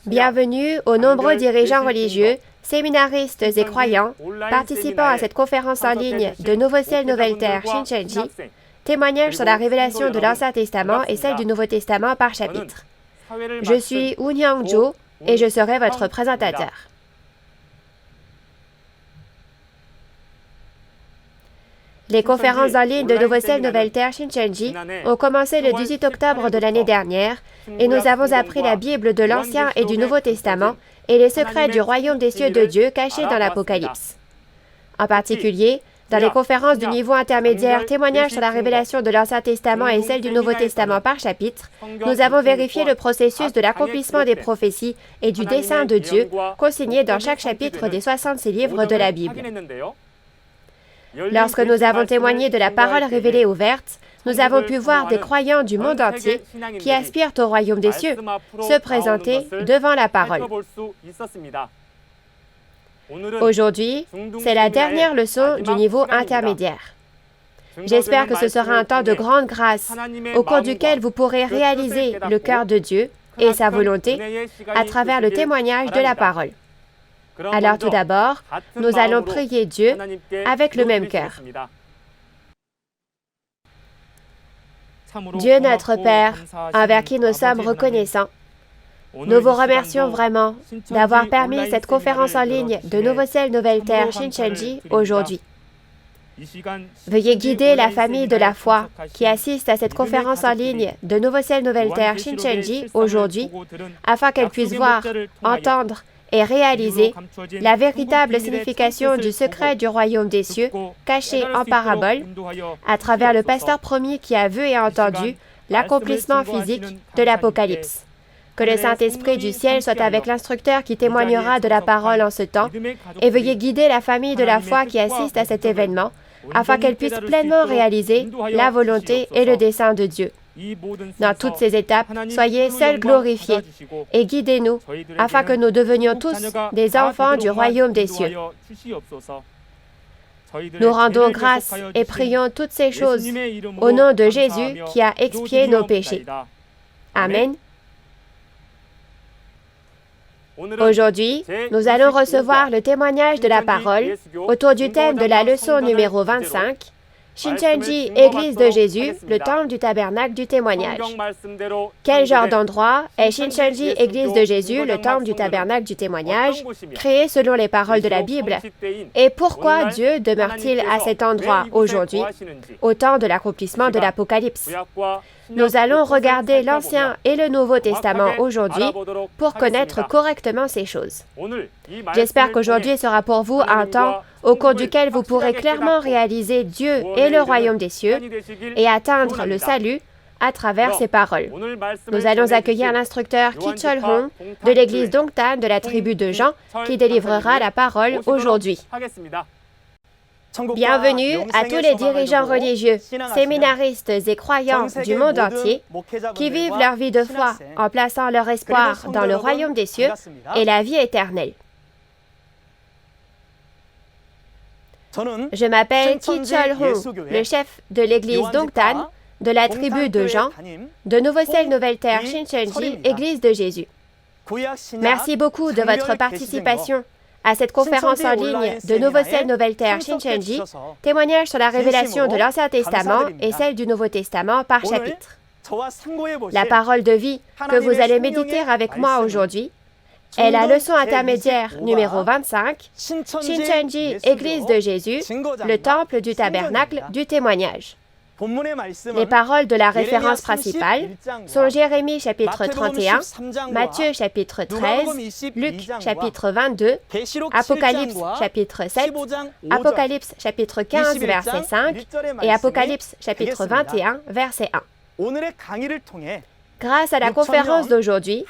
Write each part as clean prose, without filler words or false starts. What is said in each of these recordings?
Bienvenue aux nombreux dirigeants religieux, séminaristes et croyants participant à cette conférence en ligne de Nouveau Ciel, Nouvelle Terre, Shincheonji, témoignage sur la révélation de l'Ancien Testament et celle du Nouveau Testament par chapitre. Je suis Woon Hyung-jo et je serai votre présentateur. Les conférences en ligne de Nouveau Ciel, Nouvelle Terre, Shincheonji ont commencé le 18 octobre de l'année dernière et nous avons appris la Bible de l'Ancien et du Nouveau Testament et les secrets du royaume des cieux de Dieu cachés dans l'Apocalypse. En particulier, dans les conférences du niveau intermédiaire témoignages sur la révélation de l'Ancien Testament et celle du Nouveau Testament par chapitre, nous avons vérifié le processus de l'accomplissement des prophéties et du dessein de Dieu consigné dans chaque chapitre des 66 livres de la Bible. Lorsque nous avons témoigné de la parole révélée ouverte, nous avons pu voir des croyants du monde entier qui aspirent au royaume des cieux se présenter devant la parole. Aujourd'hui, c'est la dernière leçon du niveau intermédiaire. J'espère que ce sera un temps de grande grâce au cours duquel vous pourrez réaliser le cœur de Dieu et sa volonté à travers le témoignage de la parole. Alors tout d'abord, nous allons prier Dieu avec le même cœur. Dieu notre Père, envers qui nous sommes reconnaissants, nous vous remercions vraiment d'avoir permis cette conférence en ligne de Nouveau Ciel, Nouvelle Terre, Shincheonji aujourd'hui. Veuillez guider la famille de la foi qui assiste à cette conférence en ligne de Nouveau Ciel, Nouvelle Terre, Shincheonji aujourd'hui, afin qu'elle puisse voir, entendre et réaliser la véritable signification du secret du royaume des cieux, caché en parabole, à travers le pasteur promis qui a vu et entendu l'accomplissement physique de l'Apocalypse. Que le Saint-Esprit du ciel soit avec l'instructeur qui témoignera de la parole en ce temps, et veuillez guider la famille de la foi qui assiste à cet événement, afin qu'elle puisse pleinement réaliser la volonté et le dessein de Dieu. Dans toutes ces étapes, soyez seuls glorifiés et guidez-nous afin que nous devenions tous des enfants du royaume des cieux. Nous rendons grâce et prions toutes ces choses au nom de Jésus qui a expié nos péchés. Amen. Aujourd'hui, nous allons recevoir le témoignage de la parole autour du thème de la leçon numéro 25, Shincheonji, Église de Jésus, le temple du tabernacle du témoignage. Quel genre d'endroit est Shincheonji, Église de Jésus, le temple du tabernacle du témoignage, créé selon les paroles de la Bible? Et pourquoi Dieu demeure-t-il à cet endroit aujourd'hui, au temps de l'accomplissement de l'Apocalypse? Nous allons regarder l'Ancien et le Nouveau Testament aujourd'hui pour connaître correctement ces choses. J'espère qu'aujourd'hui sera pour vous un temps au cours duquel vous pourrez clairement réaliser Dieu et le royaume des cieux et atteindre le salut à travers ces paroles. Nous allons accueillir l'instructeur Ki Chol-hong de l'église Dongtan de la tribu de Jean qui délivrera la parole aujourd'hui. Bienvenue à tous les dirigeants religieux, séminaristes et croyants du monde entier qui vivent leur vie de foi en plaçant leur espoir dans le royaume des cieux et la vie éternelle. Je m'appelle Ki Chol-hong, le chef de l'église Dongtan de la tribu de Jean, de Nouveau Ciel, Nouvelle Terre, Shincheonji, Église de Jésus. Merci beaucoup de votre participation à cette conférence en ligne de Nouveau Ciel, Nouvelle Terre, Shincheonji, témoignage sur la révélation de l'Ancien Testament et celle du Nouveau Testament par chapitre. La parole de vie que vous allez méditer avec moi aujourd'hui est la leçon intermédiaire numéro 25, Shincheonji, Église de Jésus, le temple du tabernacle du témoignage. Les paroles de la référence principale sont Jérémie chapitre 31, Matthieu chapitre 13, Luc chapitre 22, Apocalypse chapitre 7, Apocalypse chapitre 15 verset 5 et Apocalypse chapitre 21 verset 1. Grâce à la conférence d'aujourd'hui,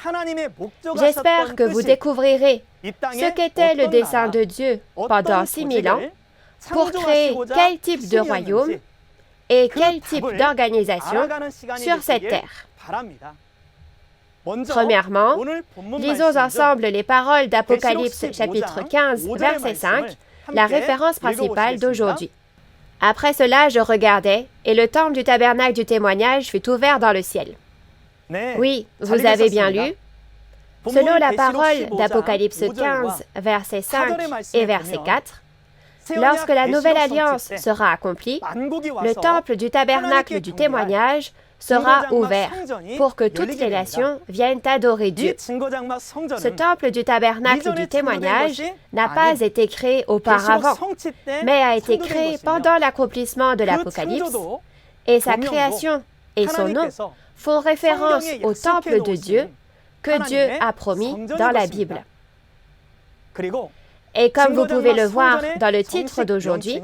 j'espère que vous découvrirez ce qu'était le dessein de Dieu pendant 6000 ans pour créer quel type de royaume et quel type d'organisation sur cette terre. Premièrement, lisons ensemble les paroles d'Apocalypse chapitre 15, verset 5, la référence principale d'aujourd'hui. Après cela, je regardais, et le temple du tabernacle du témoignage fut ouvert dans le ciel. Oui, vous avez bien lu. Selon la parole d'Apocalypse 15, verset 5 et verset 4, lorsque la nouvelle alliance sera accomplie, le temple du tabernacle du témoignage sera ouvert pour que toutes les nations viennent adorer Dieu. Ce temple du tabernacle du témoignage n'a pas été créé auparavant, mais a été créé pendant l'accomplissement de l'Apocalypse, et sa création et son nom font référence au temple de Dieu que Dieu a promis dans la Bible. Et comme vous pouvez le voir dans le titre d'aujourd'hui,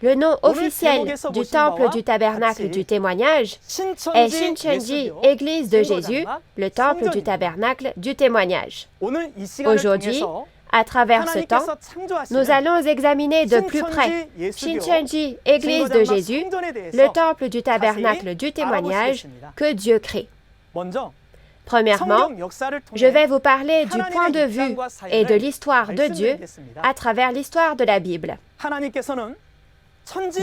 le nom officiel du temple du tabernacle du témoignage est Shincheonji, Église de Jésus, le temple du tabernacle du témoignage. Aujourd'hui, à travers ce temps, nous allons examiner de plus près Shincheonji, Église de Jésus, le temple du tabernacle du témoignage que Dieu crée. Premièrement, je vais vous parler du point de vue et de l'histoire de Dieu à travers l'histoire de la Bible.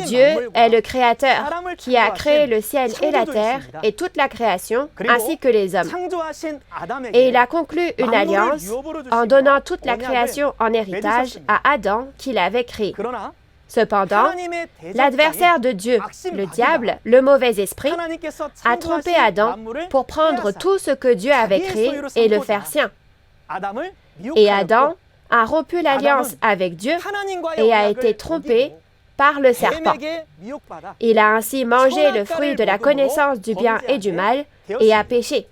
Dieu est le Créateur qui a créé le ciel et la terre et toute la création, ainsi que les hommes. Et il a conclu une alliance en donnant toute la création en héritage à Adam qu'il avait créé. Cependant, l'adversaire de Dieu, le diable, le mauvais esprit, a trompé Adam pour prendre tout ce que Dieu avait créé et le faire sien. Et Adam a rompu l'alliance avec Dieu et a été trompé par le serpent. Il a ainsi mangé le fruit de la connaissance du bien et du mal et a péché.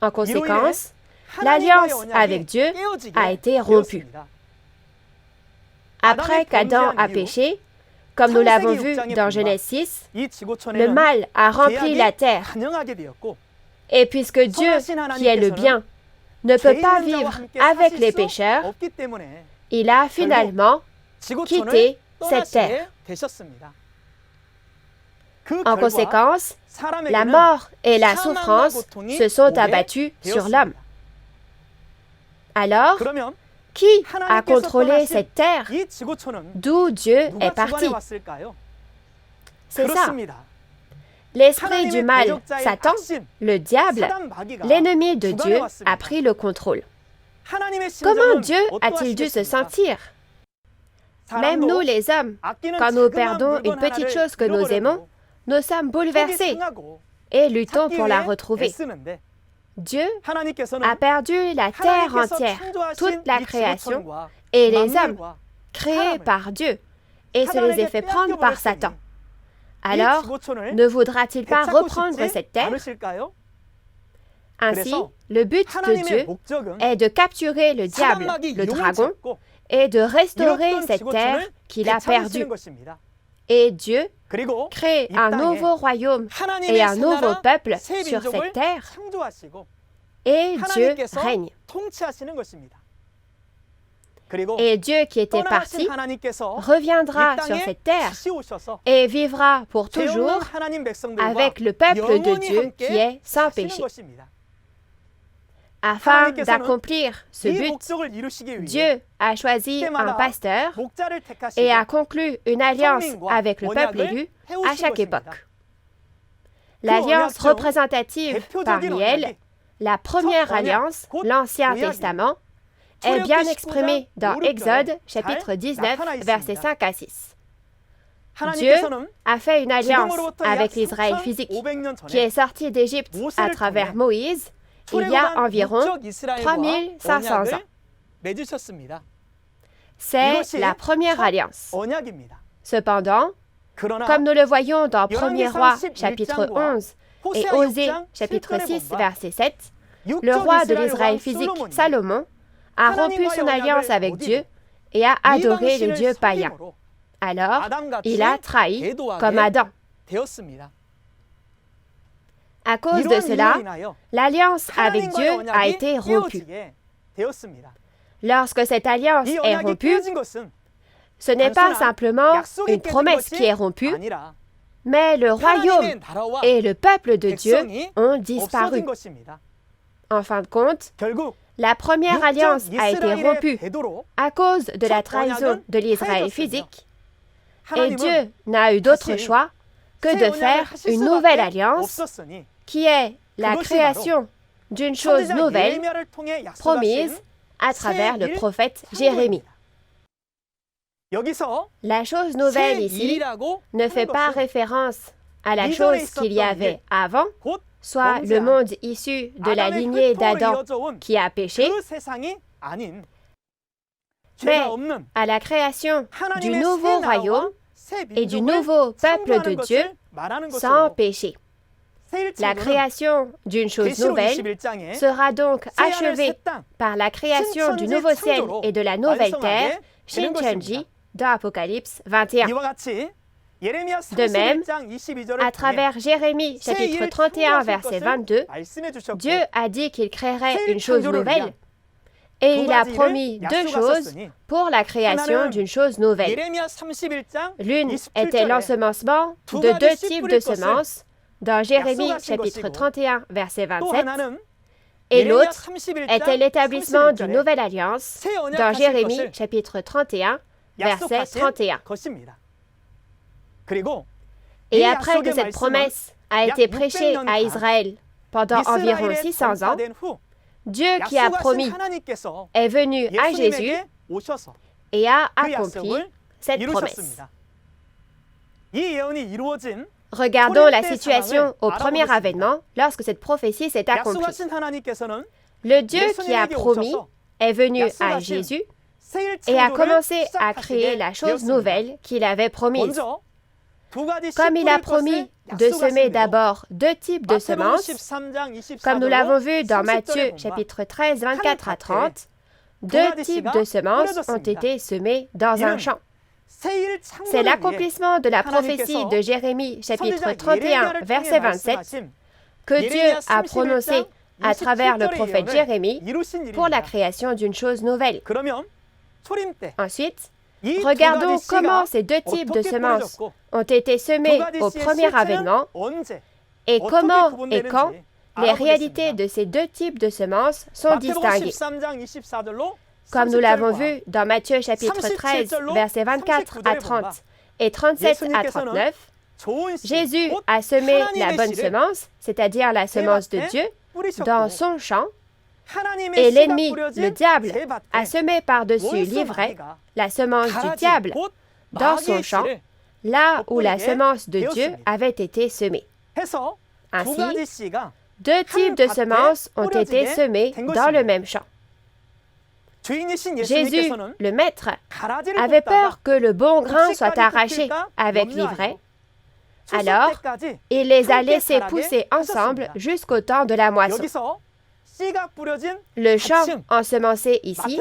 En conséquence, l'alliance avec Dieu a été rompue. Après qu'Adam a péché, comme nous l'avons vu dans Genèse 6, le mal a rempli la terre. Et puisque Dieu, qui est le bien, ne peut pas vivre avec les pécheurs, il a finalement quitté cette terre. En conséquence, la mort et la souffrance se sont abattues sur l'homme. Alors, qui a contrôlé cette terre d'où Dieu est parti? C'est ça. L'esprit du mal, Satan, le diable, l'ennemi de Dieu, a pris le contrôle. Comment Dieu a-t-il dû se sentir? Même nous, les hommes, quand nous perdons une petite chose que nous aimons, nous sommes bouleversés et luttons pour la retrouver. Dieu a perdu la terre entière, toute la création et les hommes créés par Dieu et se les a fait prendre par Satan. Alors, ne voudra-t-il pas reprendre cette terre? Ainsi, le but de Dieu est de capturer le diable, le dragon, et de restaurer cette terre qu'il a perdue. Et Dieu crée un nouveau royaume et un nouveau peuple sur cette terre, et Dieu règne. Et Dieu qui était parti reviendra sur cette terre et vivra pour toujours avec le peuple de Dieu qui est sans péché. Afin d'accomplir ce but, Dieu a choisi un pasteur et a conclu une alliance avec le peuple élu à chaque époque. L'alliance représentative parmi elles, la première alliance, l'Ancien Testament, est bien exprimée dans Exode, chapitre 19, versets 5 à 6. Dieu a fait une alliance avec l'Israël physique, qui est sorti d'Égypte à travers Moïse, il y a environ 3500 ans. C'est la première alliance. Cependant, comme nous le voyons dans 1er Roi, chapitre 11, et Osée, chapitre 6, verset 7, le roi de l'Israël physique, Salomon, a rompu son alliance avec Dieu et a adoré les dieux païens. Alors, il a trahi comme Adam. À cause de cela, l'alliance avec Dieu a été rompue. Lorsque cette alliance est rompue, ce n'est pas simplement une promesse qui est rompue, mais le royaume et le peuple de Dieu ont disparu. En fin de compte, la première alliance a été rompue à cause de la trahison de l'Israël physique, et Dieu n'a eu d'autre choix que de faire une nouvelle alliance qui est la création d'une chose nouvelle promise à travers le prophète Jérémie. La chose nouvelle ici ne fait pas référence à la chose qu'il y avait avant, soit le monde issu de la lignée d'Adam qui a péché, mais à la création du nouveau royaume et du nouveau peuple de Dieu sans péché. La création d'une chose nouvelle sera donc achevée par la création du nouveau ciel et de la nouvelle terre, Shincheonji, dans Apocalypse 21. De même, à travers Jérémie, chapitre 31, verset 22, Dieu a dit qu'il créerait une chose nouvelle, et il a promis deux choses pour la création d'une chose nouvelle. L'une était l'ensemencement de deux types de semences, dans Jérémie, chapitre 31, verset 27, et l'autre était l'établissement d'une nouvelle alliance, dans Jérémie, chapitre 31, verset 31. Et après que cette promesse a été prêchée à Israël pendant environ 600 ans, Dieu qui a promis est venu à Jésus et a accompli cette promesse. Regardons la situation au premier avènement lorsque cette prophétie s'est accomplie. Le Dieu qui a promis est venu à Jésus et a commencé à créer la chose nouvelle qu'il avait promise. Comme il a promis de semer d'abord deux types de semences, comme nous l'avons vu dans Matthieu chapitre 13, 24 à 30, deux types de semences ont été semées dans un champ. C'est l'accomplissement de la prophétie de Jérémie chapitre 31, verset 27, que Dieu a prononcé à travers le prophète Jérémie pour la création d'une chose nouvelle. Ensuite, regardons comment ces deux types de semences ont été semés au premier avènement et comment et quand les réalités de ces deux types de semences sont distinguées. Comme nous l'avons vu dans Matthieu chapitre 13, versets 24 à 30 et 37 à 39, Jésus a semé la bonne semence, c'est-à-dire la semence de Dieu, dans son champ, et l'ennemi, le diable, a semé par-dessus l'ivraie la semence du diable dans son champ, là où la semence de Dieu avait été semée. Ainsi, deux types de semences ont été semées dans le même champ. Jésus, le Maître, avait peur que le bon grain soit arraché avec l'ivraie. Alors, il les a laissés pousser ensemble jusqu'au temps de la moisson. Le champ ensemencé ici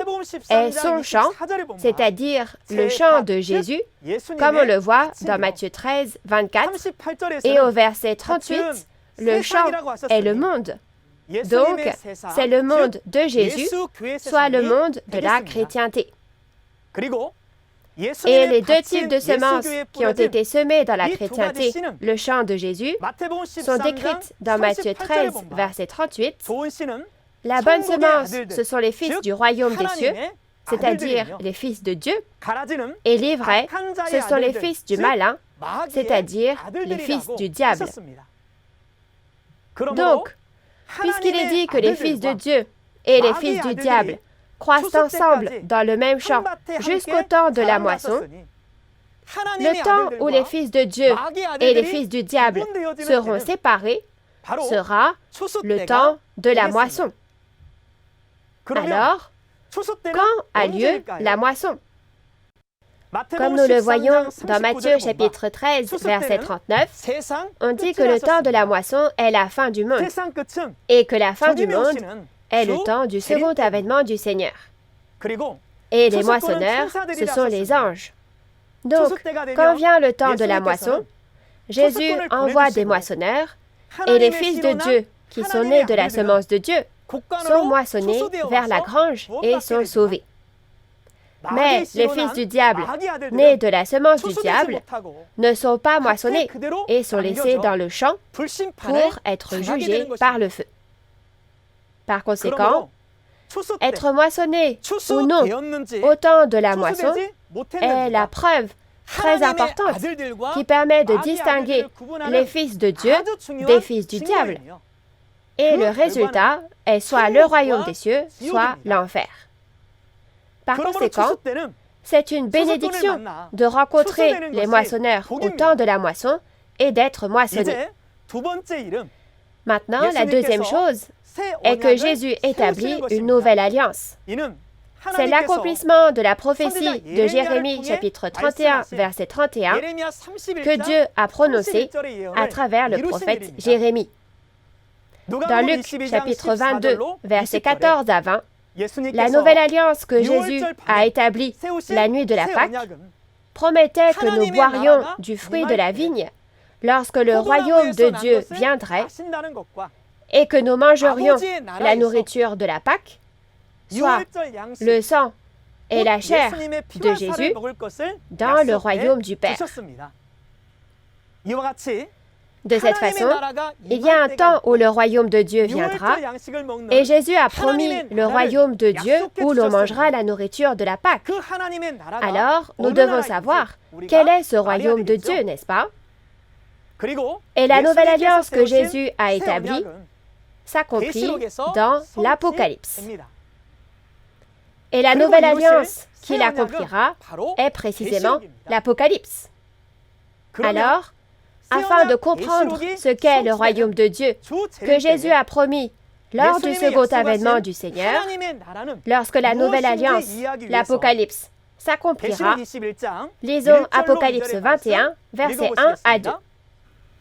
est son champ, c'est-à-dire le champ de Jésus, comme on le voit dans Matthieu 13, 24, et au verset 38, le champ est le monde. Donc, c'est le monde de Jésus, soit le monde de la chrétienté. Et les deux types de semences qui ont été semées dans la chrétienté, le champ de Jésus, sont décrites dans Matthieu 13, verset 38. La bonne semence, ce sont les fils du royaume des cieux, c'est-à-dire les fils de Dieu, et l'ivraie, ce sont les fils du malin, c'est-à-dire les fils du diable. Donc, puisqu'il est dit que les fils de Dieu et les fils du diable croissent ensemble dans le même champ jusqu'au temps de la moisson, le temps où les fils de Dieu et les fils du diable seront séparés sera le temps de la moisson. Alors, quand a lieu la moisson? Comme nous le voyons dans Matthieu chapitre 13, verset 39, on dit que le temps de la moisson est la fin du monde et que la fin du monde est le temps du second avènement du Seigneur. Et les moissonneurs, ce sont les anges. Donc, quand vient le temps de la moisson, Jésus envoie des moissonneurs et les fils de Dieu, qui sont nés de la semence de Dieu, sont moissonnés vers la grange et sont sauvés. Mais les fils du diable, nés de la semence du diable, ne sont pas moissonnés et sont laissés dans le champ pour être jugés par le feu. Par conséquent, être moissonné ou non au temps de la moisson est la preuve très importante qui permet de distinguer les fils de Dieu des fils du diable. Et le résultat est soit le royaume des cieux, soit l'enfer. Par conséquent, c'est une bénédiction de rencontrer les moissonneurs au temps de la moisson et d'être moissonné. Maintenant, la deuxième chose est que Jésus établit une nouvelle alliance. C'est l'accomplissement de la prophétie de Jérémie chapitre 31, verset 31, que Dieu a prononcé à travers le prophète Jérémie. Dans Luc chapitre 22, verset 14 à 20, la nouvelle alliance que Jésus a établie la nuit de la Pâque promettait que nous boirions du fruit de la vigne lorsque le royaume de Dieu viendrait et que nous mangerions la nourriture de la Pâque, soit le sang et la chair de Jésus dans le royaume du Père. De cette façon, il y a un temps où le royaume de Dieu viendra et Jésus a promis le royaume de Dieu où l'on mangera la nourriture de la Pâque. Alors, nous devons savoir quel est ce royaume de Dieu, n'est-ce pas? Et la nouvelle alliance que Jésus a établie s'accomplit dans l'Apocalypse. Et la nouvelle alliance qu'il accomplira est précisément l'Apocalypse. Alors, afin de comprendre ce qu'est le royaume de Dieu que Jésus a promis lors du second avènement du Seigneur, lorsque la nouvelle alliance, l'Apocalypse, s'accomplira, lisons Apocalypse 21, versets 1 à 2.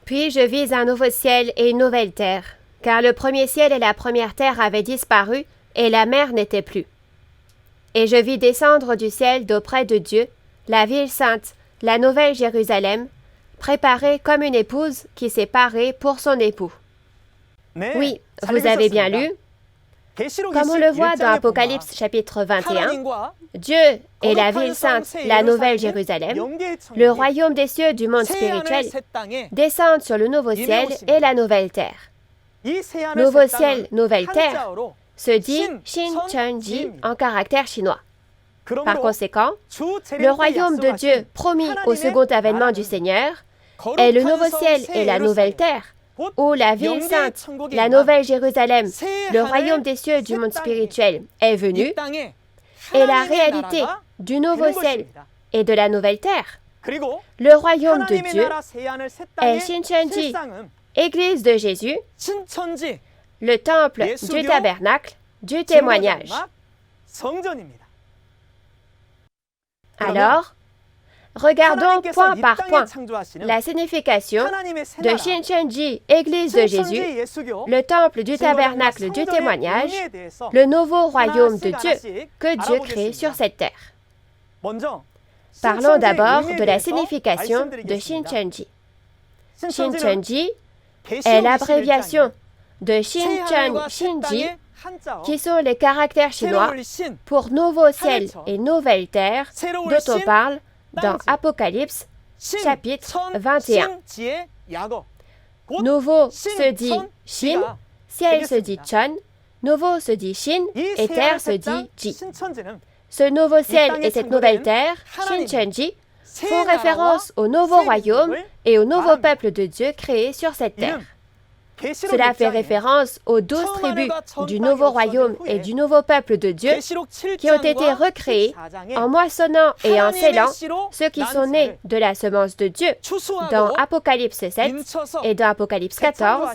Puis je vis un nouveau ciel et une nouvelle terre, car le premier ciel et la première terre avaient disparu, et la mer n'était plus. Et je vis descendre du ciel d'auprès de Dieu, la ville sainte, la nouvelle Jérusalem, préparée comme une épouse qui s'est parée pour son époux. Oui, vous avez bien lu. Comme on le voit dans Apocalypse chapitre 21, Dieu est la ville sainte, la nouvelle Jérusalem, le royaume des cieux du monde spirituel, descendent sur le nouveau ciel et la nouvelle terre. Nouveau ciel, nouvelle terre se dit Shincheonji en caractère chinois. Par conséquent, le royaume de Dieu promis au second avènement du Seigneur est le nouveau ciel et la nouvelle terre, où la ville sainte, la nouvelle Jérusalem, le royaume des cieux du monde spirituel est venu, et la réalité du nouveau ciel et de la nouvelle terre, le royaume de Dieu, est Shincheonji, Église de Jésus, le temple du tabernacle, du témoignage. Alors, regardons point par point la signification de Shincheonji, Église de Jésus, le temple du tabernacle du témoignage, le nouveau royaume de Dieu que Dieu crée sur cette terre. Parlons d'abord de la signification de Shincheonji. Shincheonji est l'abréviation de Shincheon, Shinji, qui sont les caractères chinois pour nouveau ciel et nouvelle terre dont on parle dans Apocalypse chapitre 21. Nouveau se dit Shin, ciel se dit Chon, nouveau se dit Shin et terre se dit Ji. Ce nouveau ciel et cette nouvelle terre, Shincheonji, font référence au nouveau royaume et au nouveau peuple de Dieu créé sur cette terre. Cela fait référence aux 12 tribus du nouveau royaume et du nouveau peuple de Dieu qui ont été recréés en moissonnant et en scellant ceux qui sont nés de la semence de Dieu dans Apocalypse 7 et dans Apocalypse 14,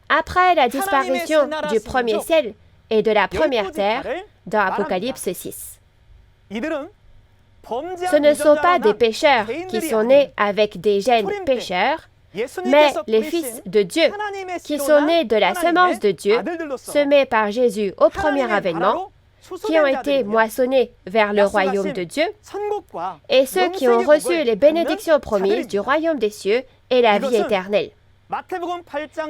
après la disparition du premier ciel et de la première terre dans Apocalypse 6. Ce ne sont pas des pécheurs qui sont nés avec des gènes pécheurs, mais les fils de Dieu, qui sont nés de la semence de Dieu, semés par Jésus au premier avènement, qui ont été moissonnés vers le royaume de Dieu, et ceux qui ont reçu les bénédictions promises du royaume des cieux et la vie éternelle.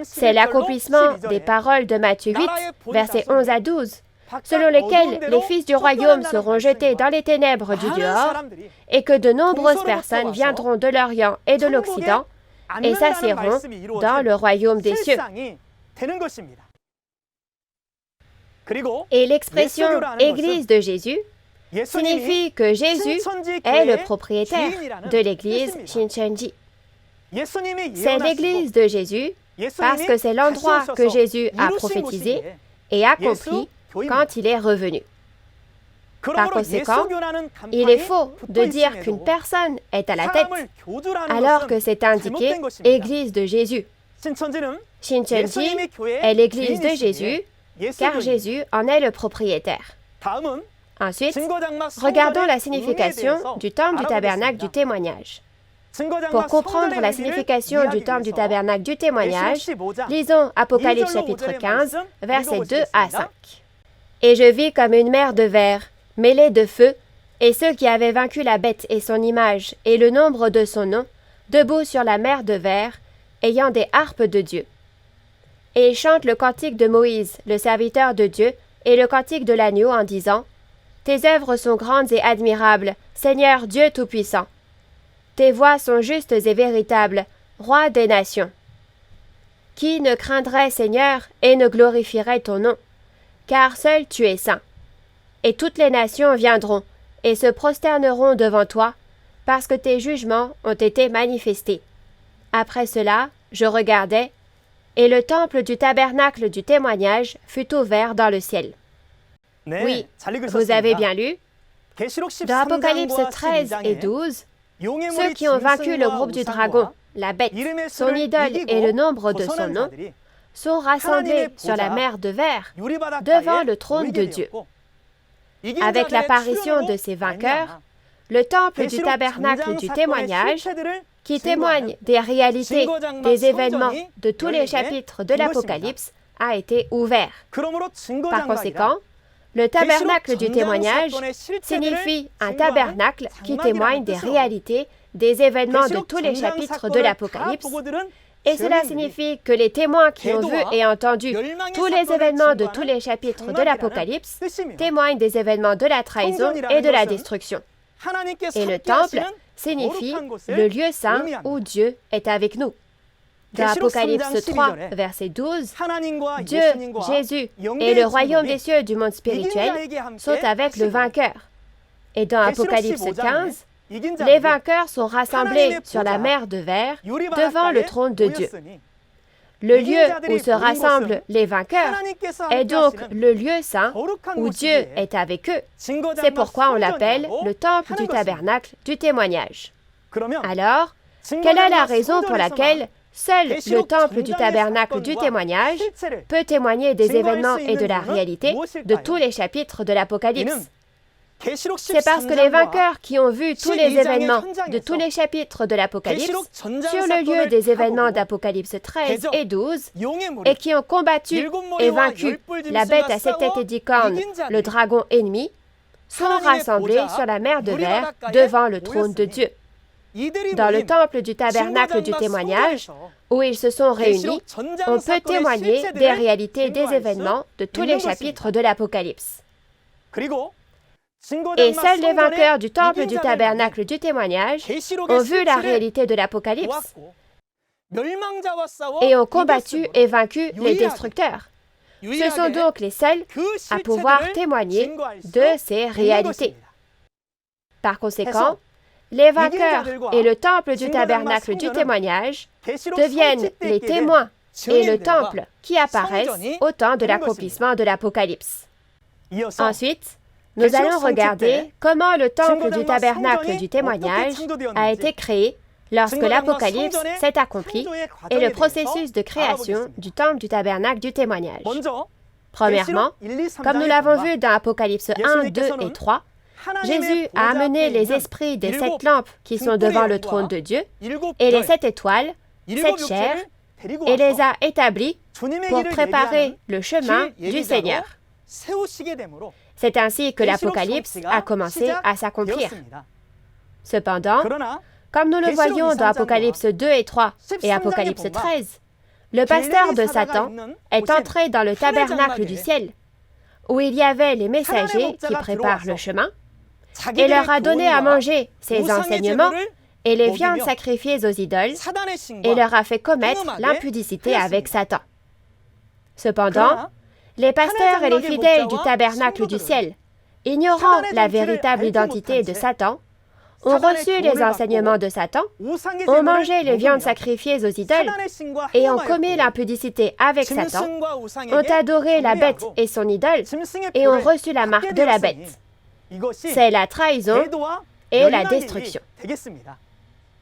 C'est l'accomplissement des paroles de Matthieu 8, versets 11 à 12, selon lesquelles les fils du royaume seront jetés dans les ténèbres du dehors, et que de nombreuses personnes viendront de l'Orient et de l'Occident, et s'assiront dans le royaume des cieux. Et l'expression « Église de Jésus » signifie que Jésus est le propriétaire de l'église Shincheonji. C'est l'église de Jésus parce que c'est l'endroit que Jésus a prophétisé et accompli quand il est revenu. Par conséquent, il est faux de dire qu'une personne est à la tête alors que c'est indiqué « Église de Jésus ». Shincheonji est l'église de Jésus car Jésus en est le propriétaire. Ensuite, regardons la signification du temple du tabernacle du témoignage. Pour comprendre la signification du temple du tabernacle du témoignage, lisons Apocalypse chapitre 15, versets 2 à 5. « Et je vis comme une mer de verre, mêlée de feu, et ceux qui avaient vaincu la bête et son image et le nombre de son nom, debout sur la mer de verre, ayant des harpes de Dieu. Et ils chantent le cantique de Moïse, le serviteur de Dieu, et le cantique de l'agneau en disant « Tes œuvres sont grandes et admirables, Seigneur Dieu Tout-Puissant. Tes voies sont justes et véritables, Roi des nations. Qui ne craindrait, Seigneur, et ne glorifierait ton nom? Car seul tu es saint. Et toutes les nations viendront, et se prosterneront devant toi, parce que tes jugements ont été manifestés. Après cela, je regardais, et le temple du tabernacle du témoignage fut ouvert dans le ciel. » Oui, vous avez bien lu. Dans Apocalypse 13 et 12, ceux qui ont vaincu le groupe du dragon, la bête, son idole et le nombre de son nom, sont rassemblés sur la mer de verre devant le trône de Dieu. Avec l'apparition de ces vainqueurs, le temple du tabernacle du témoignage, qui témoigne des réalités, des événements de tous les chapitres de l'Apocalypse, a été ouvert. Par conséquent, le tabernacle du témoignage signifie un tabernacle qui témoigne des réalités, des événements de tous les chapitres de l'Apocalypse, et cela signifie que les témoins qui ont vu et entendu tous les événements de tous les chapitres de l'Apocalypse témoignent des événements de la trahison et de la destruction. Et le temple signifie le lieu saint où Dieu est avec nous. Dans Apocalypse 3, verset 12, Dieu, Jésus et le royaume des cieux du monde spirituel sont avec le vainqueur. Et dans Apocalypse 15, les vainqueurs sont rassemblés sur la mer de verre devant le trône de Dieu. Le lieu où se rassemblent les vainqueurs est donc le lieu saint où Dieu est avec eux. C'est pourquoi on l'appelle le temple du tabernacle du témoignage. Alors, quelle est la raison pour laquelle seul le temple du tabernacle du témoignage peut témoigner des événements et de la réalité de tous les chapitres de l'Apocalypse? C'est parce que les vainqueurs qui ont vu tous les événements de tous les chapitres de l'Apocalypse sur le lieu des événements d'Apocalypse 13 et 12 et qui ont combattu et vaincu la bête à 7 têtes et 10 cornes, le dragon ennemi, sont rassemblés sur la mer de verre devant le trône de Dieu. Dans le temple du tabernacle du témoignage, où ils se sont réunis, on peut témoigner des réalités des événements de tous les chapitres de l'Apocalypse. Et seuls les vainqueurs du temple du tabernacle du témoignage ont vu la réalité de l'Apocalypse et ont combattu et vaincu les destructeurs. Ce sont donc les seuls à pouvoir témoigner de ces réalités. Par conséquent, les vainqueurs et le temple du tabernacle du témoignage deviennent les témoins et le temple qui apparaissent au temps de l'accomplissement de l'Apocalypse. Ensuite, nous allons regarder comment le temple du tabernacle du témoignage a été créé lorsque l'Apocalypse s'est accompli et le processus de création du temple du tabernacle du témoignage. Premièrement, comme nous l'avons vu dans Apocalypse 1, 2 et 3, Jésus a amené les esprits des 7 lampes qui sont devant le trône de Dieu et les 7 étoiles, 7 chairs, et les a établis pour préparer le chemin du Seigneur. C'est ainsi que l'Apocalypse a commencé à s'accomplir. Cependant, comme nous le voyons dans Apocalypse 2 et 3 et Apocalypse 13, le pasteur de Satan est entré dans le tabernacle du ciel, où il y avait les messagers qui préparent le chemin, et leur a donné à manger ses enseignements et les viandes sacrifiées aux idoles, et leur a fait commettre l'impudicité avec Satan. Cependant, les pasteurs et les fidèles du tabernacle du ciel, ignorant la véritable identité de Satan, ont reçu les enseignements de Satan, ont mangé les viandes sacrifiées aux idoles et ont commis l'impudicité avec Satan, ont adoré la bête et son idole et ont reçu la marque de la bête. C'est la trahison et la destruction.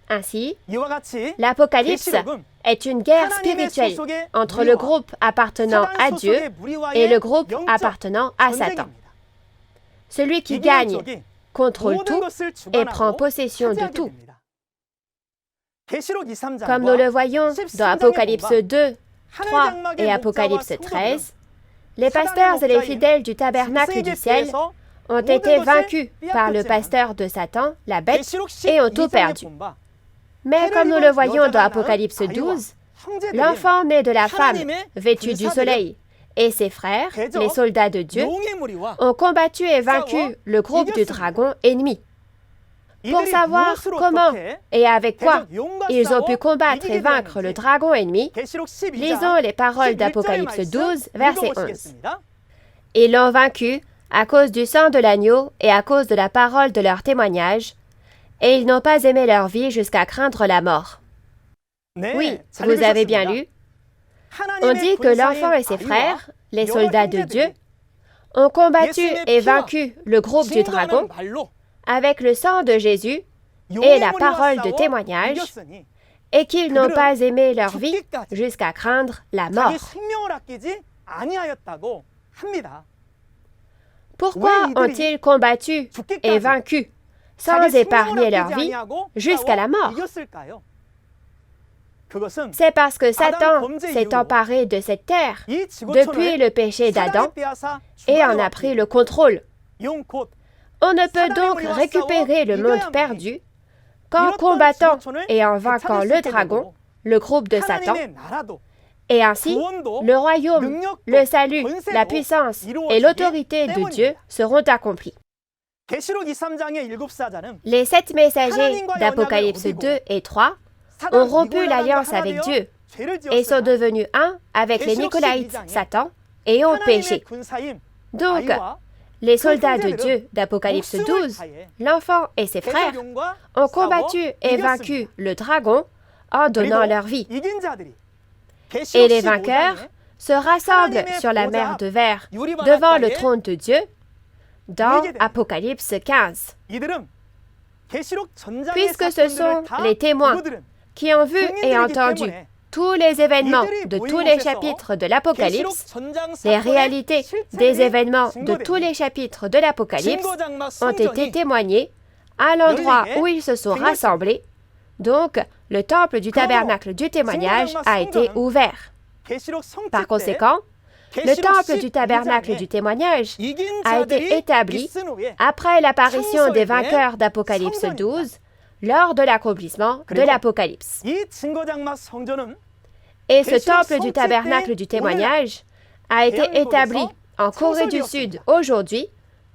Ainsi, l'Apocalypse est une guerre spirituelle entre le groupe appartenant à Dieu et le groupe appartenant à Satan. Celui qui gagne contrôle tout et prend possession de tout. Comme nous le voyons dans Apocalypse 2, 3 et Apocalypse 13, les pasteurs et les fidèles du tabernacle du ciel ont été vaincus par le pasteur de Satan, la bête, et ont tout perdu. Mais comme nous le voyons dans Apocalypse 12, l'enfant né de la femme, vêtu du soleil, et ses frères, les soldats de Dieu, ont combattu et vaincu le groupe du dragon ennemi. Pour savoir comment et avec quoi ils ont pu combattre et vaincre le dragon ennemi, lisons les paroles d'Apocalypse 12, verset 11. Ils l'ont vaincu à cause du sang de l'agneau et à cause de la parole de leur témoignage, et ils n'ont pas aimé leur vie jusqu'à craindre la mort. Oui, vous avez bien lu. On dit que l'enfant et ses frères, les soldats de Dieu, ont combattu et vaincu le groupe du dragon avec le sang de Jésus et la parole de témoignage, et qu'ils n'ont pas aimé leur vie jusqu'à craindre la mort. Pourquoi ont-ils combattu et vaincu sans épargner leur vie jusqu'à la mort? C'est parce que Satan s'est emparé de cette terre depuis le péché d'Adam et en a pris le contrôle. On ne peut donc récupérer le monde perdu qu'en combattant et en vainquant le dragon, le groupe de Satan. Et ainsi, le royaume, le salut, la puissance et l'autorité de Dieu seront accomplis. Les 7 messagers d'Apocalypse 2 et 3 ont rompu l'alliance avec Dieu et sont devenus un avec les Nicolaïtes, Satan, et ont péché. Donc, les soldats de Dieu d'Apocalypse 12, l'enfant et ses frères, ont combattu et vaincu le dragon en donnant leur vie. Et les vainqueurs se rassemblent sur la mer de verre devant le trône de Dieu dans Apocalypse 15. Puisque ce sont les témoins qui ont vu et entendu tous les événements de tous les chapitres de l'Apocalypse, les réalités des événements de tous les chapitres de l'Apocalypse ont été témoignés à l'endroit où ils se sont rassemblés. Donc, le temple du tabernacle du témoignage a été ouvert. Par conséquent, le temple du tabernacle du témoignage a été établi après l'apparition des vainqueurs d'Apocalypse 12 lors de l'accomplissement de l'Apocalypse. Et ce temple du tabernacle du témoignage a été établi en Corée du Sud aujourd'hui,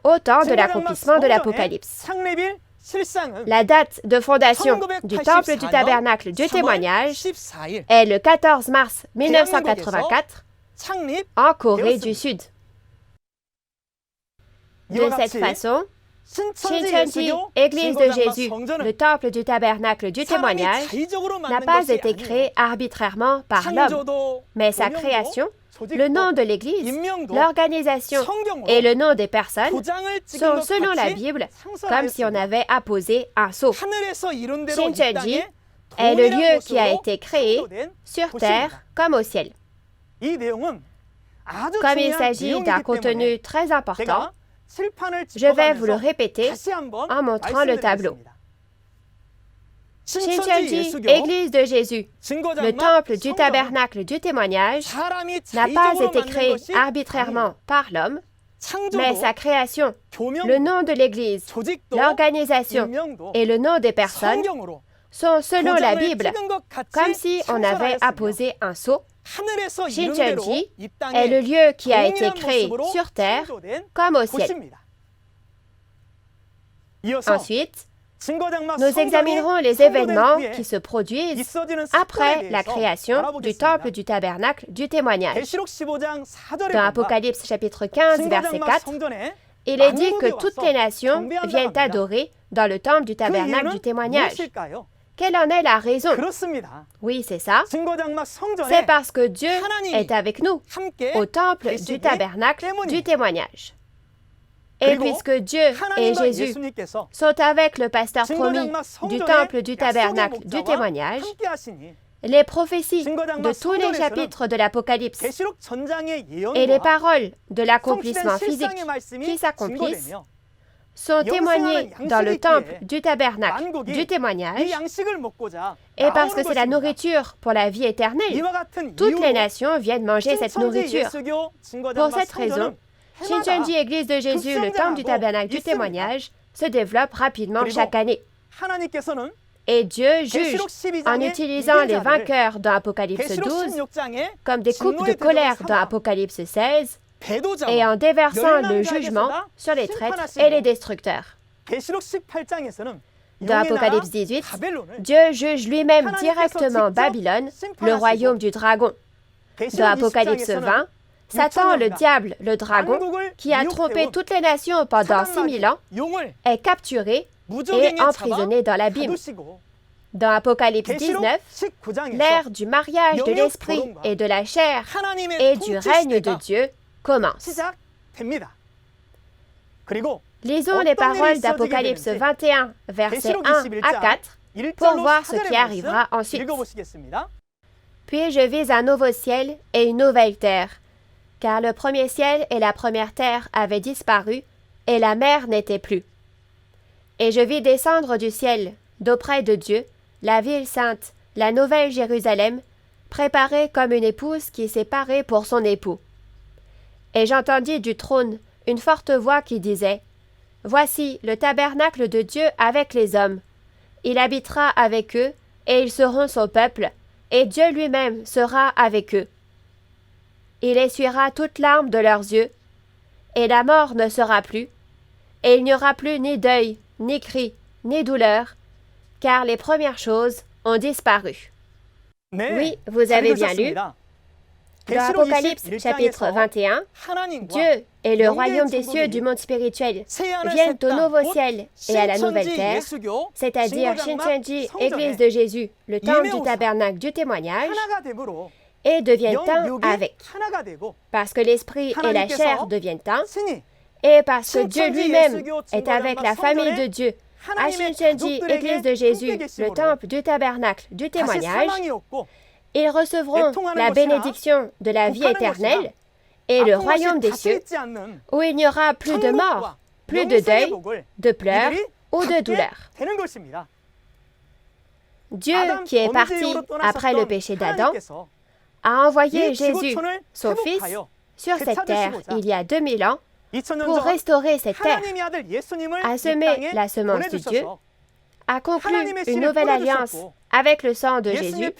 au temps de l'accomplissement de l'Apocalypse. La date de fondation du temple du tabernacle du témoignage est le 14 mars 1984 en Corée du Sud. De cette façon, Shincheonji, Église de Jésus, le temple du tabernacle du témoignage, n'a pas été créé arbitrairement par l'homme, mais sa création, le nom de l'Église, l'organisation et le nom des personnes sont, selon la Bible, comme si on avait apposé un sceau. Shincheonji est le lieu qui a été créé sur terre comme au ciel. Comme il s'agit d'un contenu très important, je vais vous le répéter en montrant le tableau. Shincheonji, Église de Jésus, le temple du tabernacle du témoignage, n'a pas été créé arbitrairement par l'homme, mais sa création, le nom de l'Église, l'organisation et le nom des personnes sont, selon la Bible, comme si on avait apposé un sceau. Shincheonji est le lieu qui a été créé sur terre comme au ciel. Ensuite, nous examinerons les événements qui se produisent après la création du temple du tabernacle du témoignage. Dans Apocalypse chapitre 15, verset 4, il est dit que toutes les nations viennent adorer dans le temple du tabernacle du témoignage. Quelle en est la raison? Oui, c'est ça. C'est parce que Dieu est avec nous au temple du tabernacle du témoignage. Et puisque Dieu et Jésus sont avec le pasteur promis du temple du tabernacle du témoignage, les prophéties de tous les chapitres de l'Apocalypse et les paroles de l'accomplissement physique qui s'accomplissent sont témoignées dans le temple du tabernacle du témoignage, et parce que c'est la nourriture pour la vie éternelle, toutes les nations viennent manger cette nourriture. Pour cette raison, Shincheonji Église de Jésus, le temple du tabernacle du témoignage, se développe rapidement chaque année. Et Dieu juge en utilisant les vainqueurs dans Apocalypse 12 comme des coupes de colère dans Apocalypse 16 et en déversant le jugement sur les traîtres et les destructeurs. Dans Apocalypse 18, Dieu juge lui-même directement Babylone, le royaume du dragon. Dans Apocalypse 20, Satan, le diable, le dragon, qui a trompé toutes les nations pendant 6000 ans, est capturé et emprisonné dans l'abîme. Dans Apocalypse 19, l'ère du mariage de l'esprit et de la chair et du règne de Dieu commence. Lisons les paroles d'Apocalypse 21, versets 1 à 4, pour voir ce qui arrivera ensuite. Puis je vis un nouveau ciel et une nouvelle terre, car le premier ciel et la première terre avaient disparu, et la mer n'était plus. Et je vis descendre du ciel, d'auprès de Dieu, la ville sainte, la nouvelle Jérusalem, préparée comme une épouse qui s'est parée pour son époux. Et j'entendis du trône une forte voix qui disait : Voici le tabernacle de Dieu avec les hommes. Il habitera avec eux, et ils seront son peuple, et Dieu lui-même sera avec eux. Il essuiera toute larme de leurs yeux, et la mort ne sera plus, et il n'y aura plus ni deuil, ni cri, ni douleur, car les premières choses ont disparu. Oui, vous avez bien lu. Dans Apocalypse chapitre 21, Dieu et le royaume des cieux du monde spirituel viennent au nouveau ciel et à la nouvelle terre, c'est-à-dire Shincheonji, Église de Jésus, le temple du tabernacle du témoignage, et deviennent un avec, parce que l'esprit et la chair deviennent un, et parce que Dieu lui-même est avec la famille de Dieu, à Shincheonji, Église de Jésus, le temple du tabernacle du témoignage, ils recevront la bénédiction de la vie éternelle et le royaume des cieux, où il n'y aura plus de mort, plus de deuil, de pleurs ou de douleur. Dieu, qui est parti après le péché d'Adam, a envoyé Jésus, son Fils, sur cette terre il y a 2000 ans pour restaurer cette terre, a semé la semence de Dieu, a conclu une nouvelle alliance avec le sang de Jésus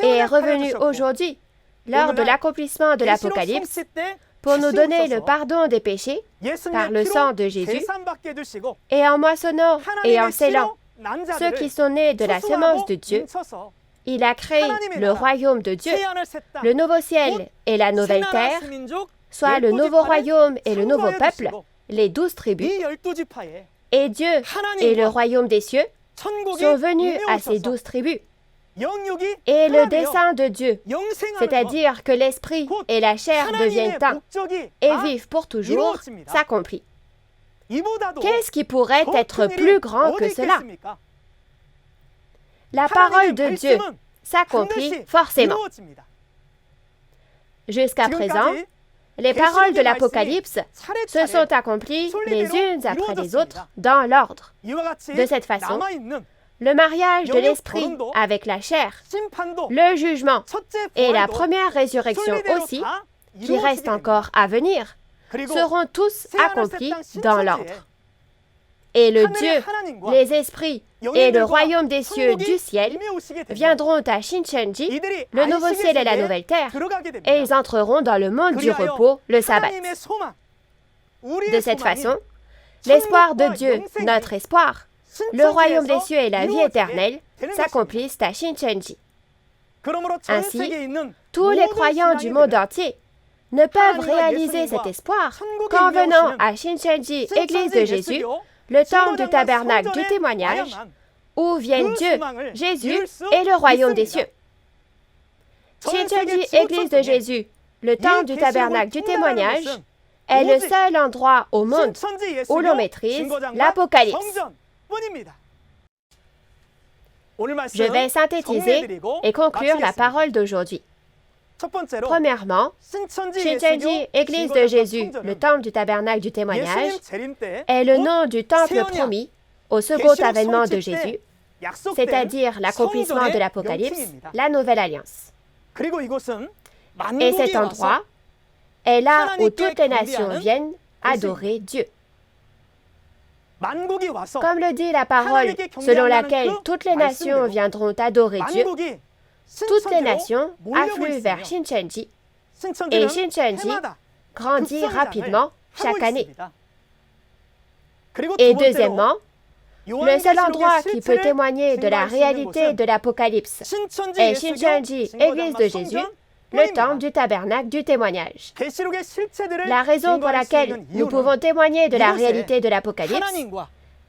et est revenu aujourd'hui, lors de l'accomplissement de l'Apocalypse, pour nous donner le pardon des péchés par le sang de Jésus, et en moissonnant et en scellant ceux qui sont nés de la semence de Dieu, il a créé le royaume de Dieu, le nouveau ciel et la nouvelle terre, soit le nouveau royaume et le nouveau peuple, les 12 tribus, et Dieu et le royaume des cieux sont venus à ces 12 tribus. Et le dessein de Dieu, c'est-à-dire que l'esprit et la chair deviennent un et vivent pour toujours, s'accomplit. Qu'est-ce qui pourrait être plus grand que cela? La parole de Dieu s'accomplit forcément. Jusqu'à présent, les paroles de l'Apocalypse se sont accomplies les unes après les autres dans l'ordre. De cette façon, le mariage de l'esprit avec la chair, le jugement et la première résurrection aussi, qui reste encore à venir, seront tous accomplis dans l'ordre. Et le Dieu, les esprits et le royaume des cieux du ciel viendront à Shincheonji, le nouveau ciel et la nouvelle terre, et ils entreront dans le monde du repos, le sabbat. De cette façon, l'espoir de Dieu, notre espoir, le royaume des cieux et la vie éternelle s'accomplissent à Shincheonji. Ainsi, tous les croyants du monde entier ne peuvent réaliser cet espoir qu'en venant à Shincheonji, Église de Jésus, le temps du tabernacle du témoignage, où viennent Dieu, Jésus et le royaume des cieux. Shincheonji Église de Jésus, le temps du tabernacle du témoignage, est le seul endroit au monde où l'on maîtrise l'Apocalypse. Je vais synthétiser et conclure la parole d'aujourd'hui. Premièrement, Shincheonji Église de Jésus, le temple du tabernacle du témoignage, est le nom du temple promis au second avènement de Jésus, c'est-à-dire l'accomplissement de l'Apocalypse, la Nouvelle Alliance. Et cet endroit est là où toutes les nations viennent adorer Dieu. Comme le dit la parole selon laquelle toutes les nations viendront adorer Dieu, toutes les nations affluent vers Shincheonji et Shincheonji grandit rapidement chaque année. Et deuxièmement, le seul endroit qui peut témoigner de la réalité de l'Apocalypse est Shincheonji Église de Jésus, le temple du tabernacle du témoignage. La raison pour laquelle nous pouvons témoigner de la réalité de l'Apocalypse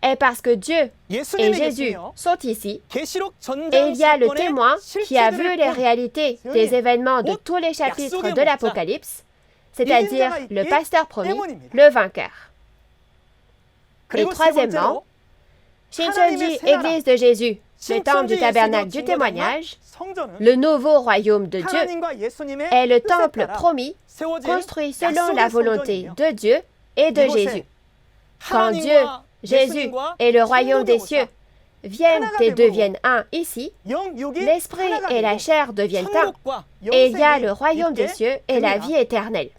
est parce que Dieu et Jésus sont ici, et il y a le témoin qui a vu les réalités des événements de tous les chapitres de l'Apocalypse, c'est-à-dire le pasteur promis, le vainqueur. Et troisièmement, Shincheonji Église de Jésus, le temple du tabernacle du témoignage, le nouveau royaume de Dieu, est le temple promis, construit selon la volonté de Dieu et de Jésus. Quand Dieu, Jésus et le royaume des cieux viennent et deviennent un ici, l'esprit et la chair deviennent un, et il y a le royaume des cieux et la vie éternelle.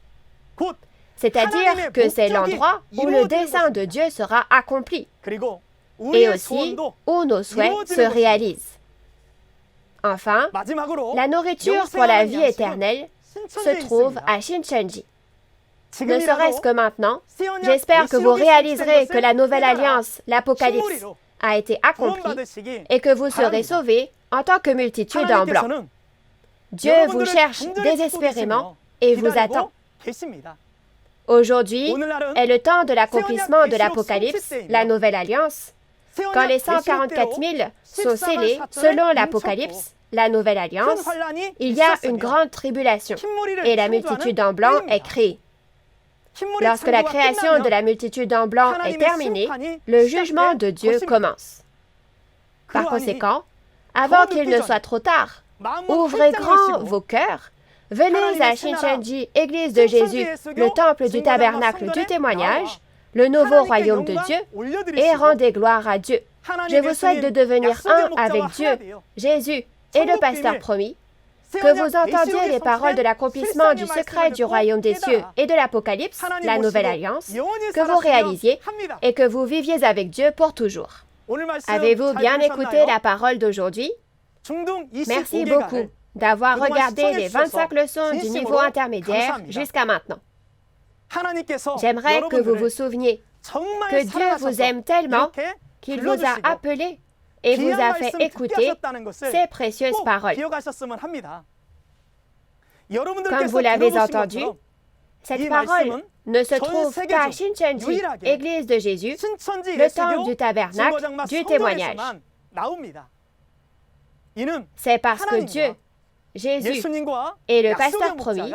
C'est-à-dire que c'est l'endroit où le dessein de Dieu sera accompli, et aussi où nos souhaits se réalisent. Enfin, la nourriture pour la vie éternelle se trouve à Shincheonji. Ne serait-ce que maintenant, j'espère que vous réaliserez que la nouvelle alliance, l'Apocalypse, a été accomplie et que vous serez sauvés en tant que multitude en blanc. Dieu vous cherche désespérément et vous attend. Aujourd'hui est le temps de l'accomplissement de l'Apocalypse, la nouvelle alliance, quand les 144 000 sont scellés selon l'Apocalypse, la nouvelle alliance, il y a une grande tribulation et la multitude en blanc est créée. Lorsque la création de la multitude en blanc est terminée, le jugement de Dieu commence. Par conséquent, avant qu'il ne soit trop tard, ouvrez grand vos cœurs, venez à Shincheonji Église de Jésus, le temple du tabernacle du témoignage, le nouveau royaume de Dieu, et rendez gloire à Dieu. Je vous souhaite de devenir un avec Dieu, Jésus et le pasteur promis, que vous entendiez les paroles de l'accomplissement du secret du royaume des cieux et de l'Apocalypse, la nouvelle alliance, que vous réalisiez et que vous viviez avec Dieu pour toujours. Avez-vous bien écouté la parole d'aujourd'hui? Merci beaucoup d'avoir regardé les 25 leçons du niveau intermédiaire jusqu'à maintenant. J'aimerais que vous vous souveniez que Dieu vous aime tellement qu'il vous a appelé et vous a fait écouter ces précieuses paroles. Comme vous l'avez entendu, cette parole ne se trouve qu'à Shincheonji, Église de Jésus, le temple du tabernacle du témoignage. C'est parce que Dieu, Jésus et le pasteur promis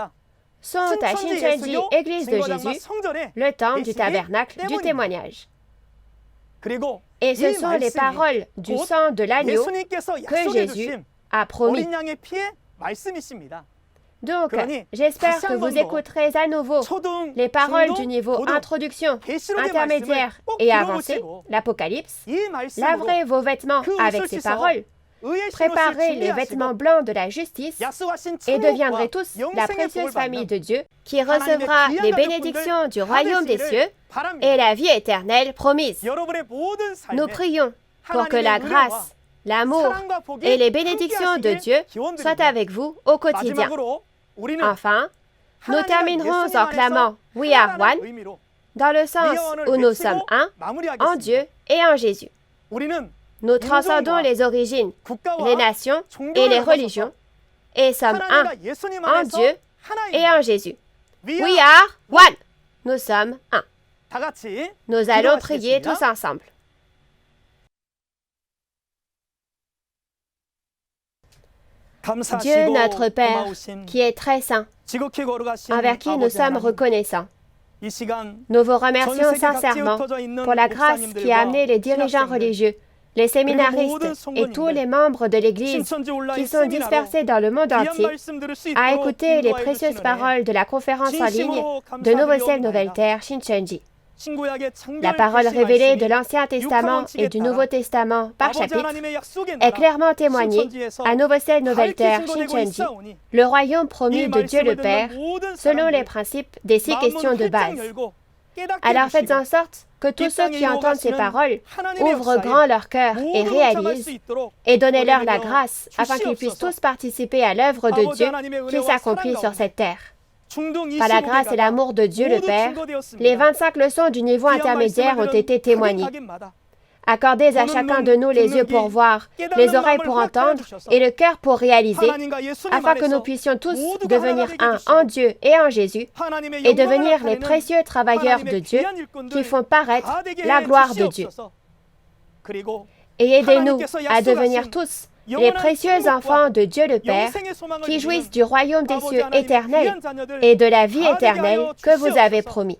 sont à Shincheonji, Église de Jésus, le temple du tabernacle du témoignage. Et ce sont les paroles du sang de l'agneau que Jésus a promis. Donc, j'espère que vous écouterez à nouveau les paroles du niveau introduction, intermédiaire et avancé, l'Apocalypse. Laverez vos vêtements avec ces paroles. Préparez les vêtements blancs de la justice et deviendrez tous la précieuse famille de Dieu qui recevra les bénédictions du royaume des cieux et la vie éternelle promise. Nous prions pour que la grâce, l'amour et les bénédictions de Dieu soient avec vous au quotidien. Enfin, nous terminerons en clamant « We are one » dans le sens où nous sommes un en Dieu et en Jésus. Nous transcendons les origines, les nations et les religions et sommes un en Dieu et en Jésus. We are one. Nous sommes un. Nous allons prier tous ensemble. Dieu notre Père, qui est très saint, envers qui nous sommes reconnaissants, nous vous remercions sincèrement pour la grâce qui a amené les dirigeants religieux, les séminaristes et tous les membres de l'Église qui sont dispersés dans le monde entier à écouter les précieuses paroles de la conférence en ligne de Nouveau Ciel, Nouvelle Terre, Shincheonji. La parole révélée de l'Ancien Testament et du Nouveau Testament par chapitre est clairement témoignée à Nouveau Ciel, Nouvelle Terre, Shincheonji, le royaume promis de Dieu le Père, selon les principes des 6 questions de base. Alors faites en sorte que tous ceux qui entendent ces paroles ouvrent grand leur cœur et réalisent, et donnez-leur la grâce afin qu'ils puissent tous participer à l'œuvre de Dieu qui s'accomplit sur cette terre. Par la grâce et l'amour de Dieu le Père, les 25 leçons du niveau intermédiaire ont été témoignées. Accordez à chacun de nous les yeux pour voir, les oreilles pour entendre et le cœur pour réaliser, afin que nous puissions tous devenir un en Dieu et en Jésus, et devenir les précieux travailleurs de Dieu qui font paraître la gloire de Dieu. Et aidez-nous à devenir tous les précieux enfants de Dieu le Père qui jouissent du royaume des cieux éternel et de la vie éternelle que vous avez promis.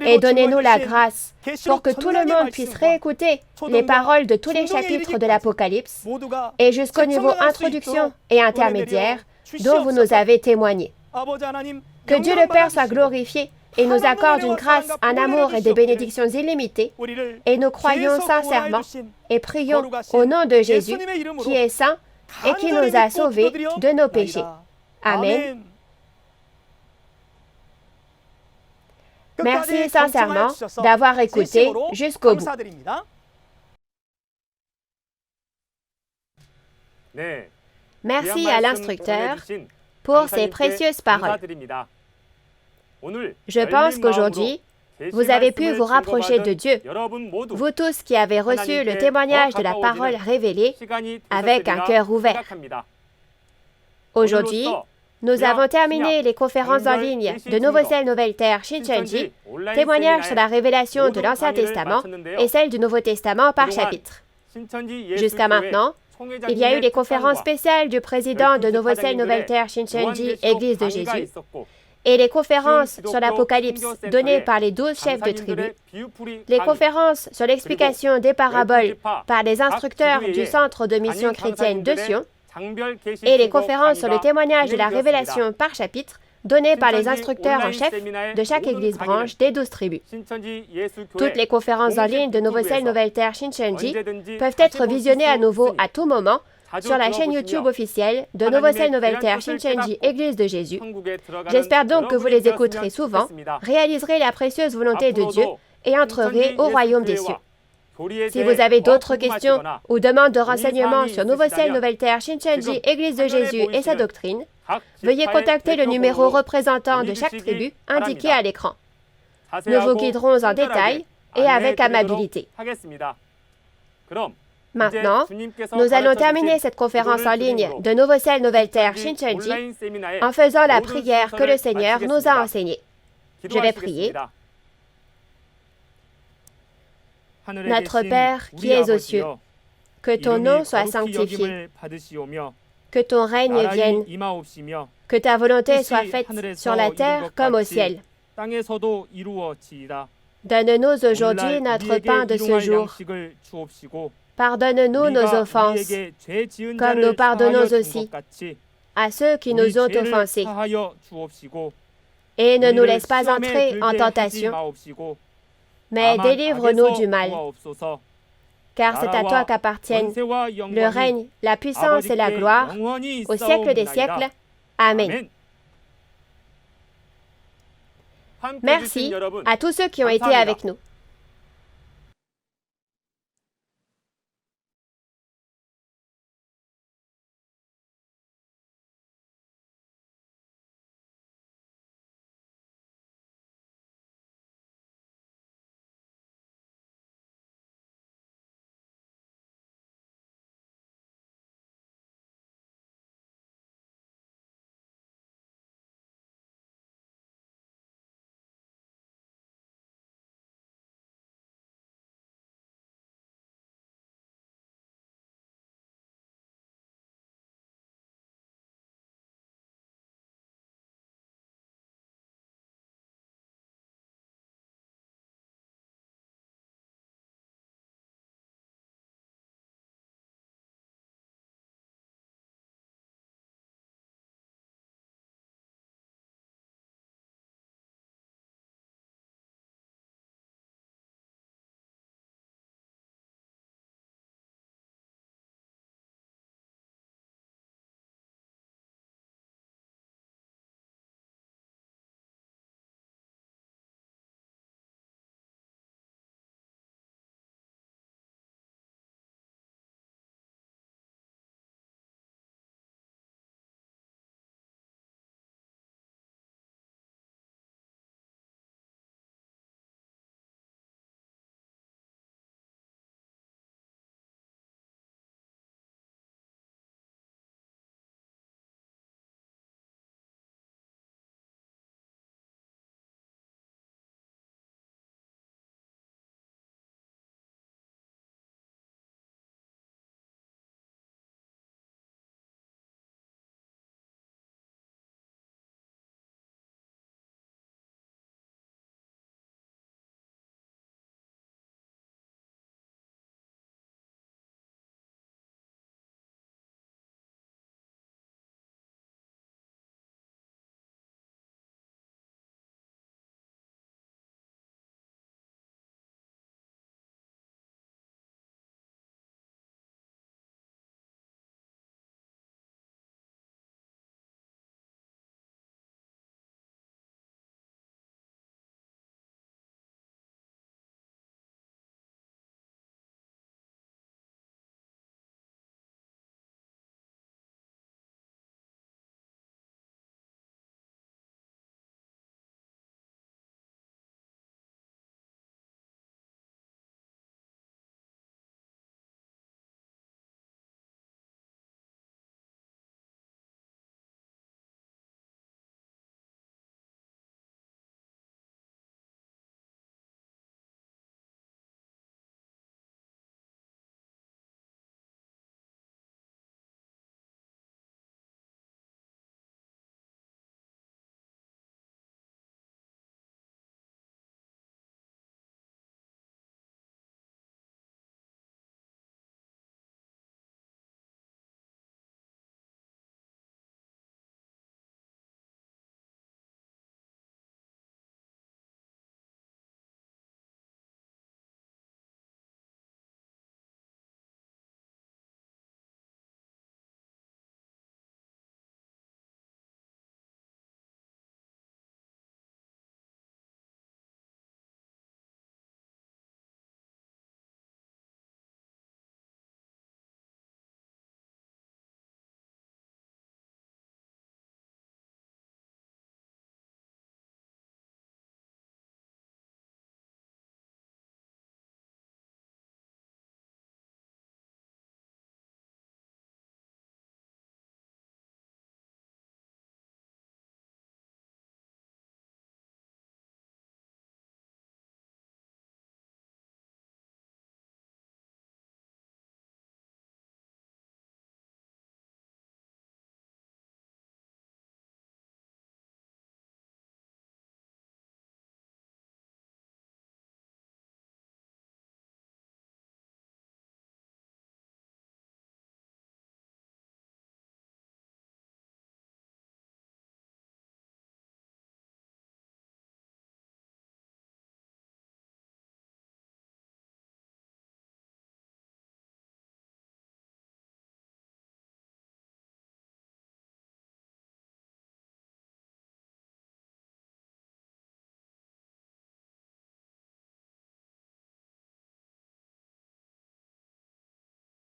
Et donnez-nous la grâce pour que tout le monde puisse réécouter les paroles de tous les chapitres de l'Apocalypse et jusqu'au niveau introduction et intermédiaire dont vous nous avez témoigné. Que Dieu le Père soit glorifié et nous accorde une grâce, un amour et des bénédictions illimitées, et nous croyons sincèrement et prions au nom de Jésus, qui est saint et qui nous a sauvés de nos péchés. Amen. Merci sincèrement d'avoir écouté jusqu'au bout. Merci à l'instructeur pour ses précieuses paroles. Je pense qu'aujourd'hui, vous avez pu vous rapprocher de Dieu, vous tous qui avez reçu le témoignage de la parole révélée avec un cœur ouvert. Aujourd'hui, nous avons terminé les conférences en ligne de Nouveau Ciel, Nouvelle Terre, Shincheonji, témoignage sur la révélation de l'Ancien Testament et celle du Nouveau Testament par chapitre. Jusqu'à maintenant, il y a eu les conférences spéciales du président de Nouveau Ciel, Nouvelle Terre, Shincheonji, Église de Jésus, et les conférences sur l'Apocalypse données par les 12 chefs de tribu, les conférences sur l'explication des paraboles par les instructeurs du Centre de mission chrétienne de Sion, et les conférences sur le témoignage de la révélation par chapitre données par les instructeurs en chef de chaque église branche des 12 tribus. Toutes les conférences en ligne de Nouveau Ciel, Nouvelle Terre, Shincheonji peuvent être visionnées à nouveau à tout moment sur la chaîne YouTube officielle de Nouveau Ciel, Nouvelle Terre, Shincheonji, Église de Jésus. J'espère donc que vous les écouterez souvent, réaliserez la précieuse volonté de Dieu et entrerez au royaume des cieux. Si vous avez d'autres questions ou demandes de renseignements sur Nouveau Ciel, Nouvelle Terre, Shincheonji, Église de Jésus et sa doctrine, veuillez contacter le numéro représentant de chaque tribu indiqué à l'écran. Nous vous guiderons en détail et avec amabilité. Maintenant, nous allons terminer cette conférence en ligne de Nouveau Ciel, Nouvelle Terre, Shincheonji en faisant la prière que le Seigneur nous a enseignée. Je vais prier. Notre Père qui es aux cieux, que ton nom soit sanctifié, que ton règne vienne, que ta volonté soit faite sur la terre comme au ciel. Donne-nous aujourd'hui notre pain de ce jour. Pardonne-nous nos offenses, comme nous pardonnons aussi à ceux qui nous ont offensés. Et ne nous laisse pas entrer en tentation, mais délivre-nous du mal. Car c'est à toi qu'appartiennent le règne, la puissance et la gloire au siècle des siècles. Amen. Merci à tous ceux qui ont été avec nous.